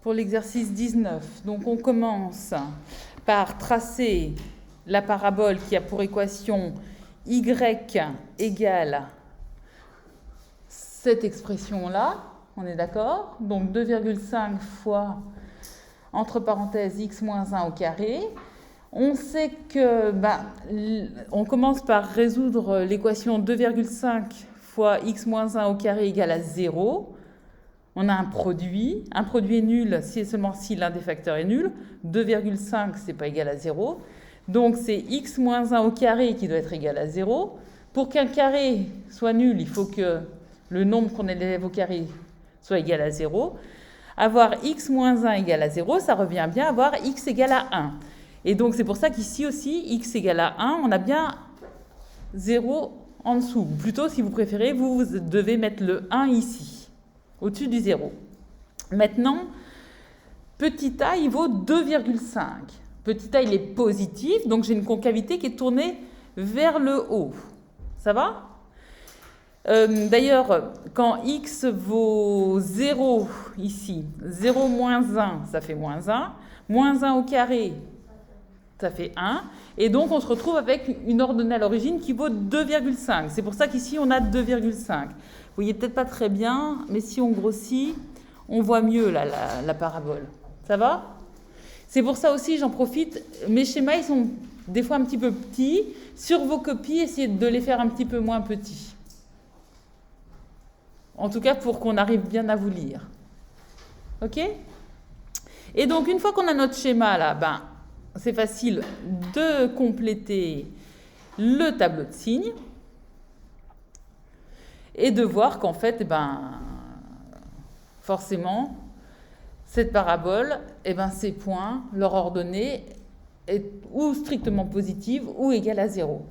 pour l'exercice 19. Donc on commence par tracer la parabole qui a pour équation y égale cette expression-là, on est d'accord? Donc 2,5 fois, entre parenthèses, x moins 1 au carré. On sait que, on commence par résoudre l'équation 2,5 fois x moins 1 au carré égale à 0. On a un produit est nul si et seulement si l'un des facteurs est nul. 2,5, c'est pas égal à 0. Donc c'est x moins 1 au carré qui doit être égal à 0. Pour qu'un carré soit nul, il faut que le nombre qu'on élève au carré soit égal à 0. Avoir x moins 1 égale à 0, ça revient bien à avoir x égale à 1. Et donc c'est pour ça qu'ici aussi, x égale à 1, on a bien 0 en dessous. Ou plutôt, si vous préférez, vous devez mettre le 1 ici, au-dessus du 0. Maintenant, petit a, il vaut 2,5. Petit a, il est positif, donc j'ai une concavité qui est tournée vers le haut. Ça va ? D'ailleurs, quand x vaut 0 ici, 0 moins 1, ça fait moins 1. Moins 1 au carré, ça fait 1. Et donc, on se retrouve avec une ordonnée à l'origine qui vaut 2,5. C'est pour ça qu'ici, on a 2,5. Vous voyez peut-être pas très bien, mais si on grossit, on voit mieux là, la parabole. Ça va ? C'est pour ça aussi, j'en profite, mes schémas, ils sont des fois un petit peu petits. Sur vos copies, essayez de les faire un petit peu moins petits. En tout cas, pour qu'on arrive bien à vous lire. OK ? Et donc, une fois qu'on a notre schéma là, c'est facile de compléter le tableau de signes et de voir qu'en fait, forcément, cette parabole, ces points, leur ordonnée est ou strictement positive ou égale à 0.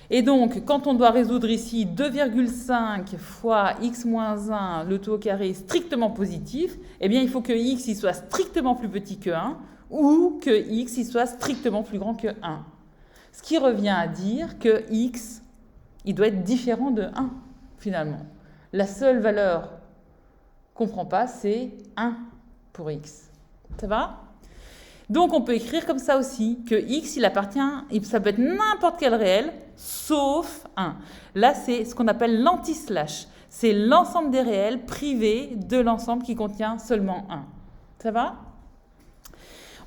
Et donc, quand on doit résoudre ici 2,5 fois x moins 1, le tout au carré strictement positif, il faut que x il soit strictement plus petit que 1 ou que x il soit strictement plus grand que 1. Ce qui revient à dire que x, il doit être différent de 1, finalement. La seule valeur qu'on ne prend pas, c'est 1 pour x. Ça va ? Donc, on peut écrire comme ça aussi, que x, ça peut être n'importe quel réel, sauf 1. Là, c'est ce qu'on appelle l'anti-slash. C'est l'ensemble des réels privés de l'ensemble qui contient seulement 1. Ça va ?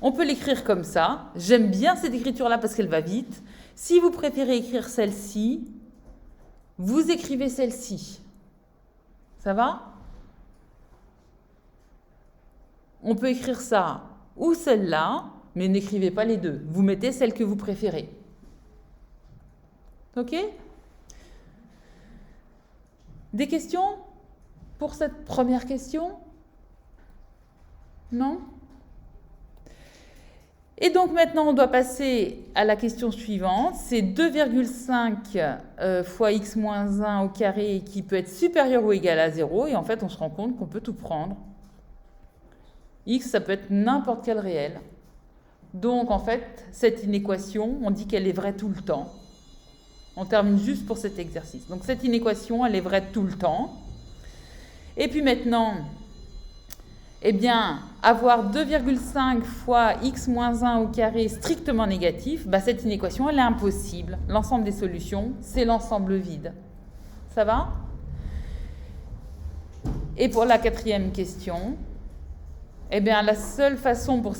On peut l'écrire comme ça. J'aime bien cette écriture-là parce qu'elle va vite. Si vous préférez écrire celle-ci, vous écrivez celle-ci. Ça va ? On peut écrire ça ou celle-là, mais n'écrivez pas les deux. Vous mettez celle que vous préférez. OK ? Des questions pour cette première question ? Non ? Et donc maintenant, on doit passer à la question suivante. C'est 2,5 fois x moins 1 au carré qui peut être supérieur ou égal à 0. Et en fait, on se rend compte qu'on peut tout prendre. X, ça peut être n'importe quel réel. Donc, en fait, cette inéquation, on dit qu'elle est vraie tout le temps. On termine juste pour cet exercice. Donc, cette inéquation, elle est vraie tout le temps. Et puis maintenant, avoir 2,5 fois x moins 1 au carré strictement négatif, cette inéquation, elle est impossible. L'ensemble des solutions, c'est l'ensemble vide. Ça va ? Et pour la quatrième question, la seule façon pour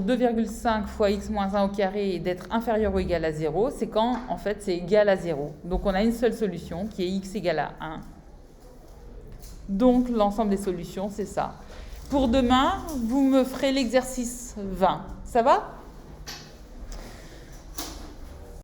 2,5 fois x moins 1 au carré d'être inférieur ou égal à 0, c'est quand, en fait, c'est égal à 0. Donc, on a une seule solution qui est x égale à 1. Donc, l'ensemble des solutions, c'est ça. Pour demain, vous me ferez l'exercice 20. Ça va ?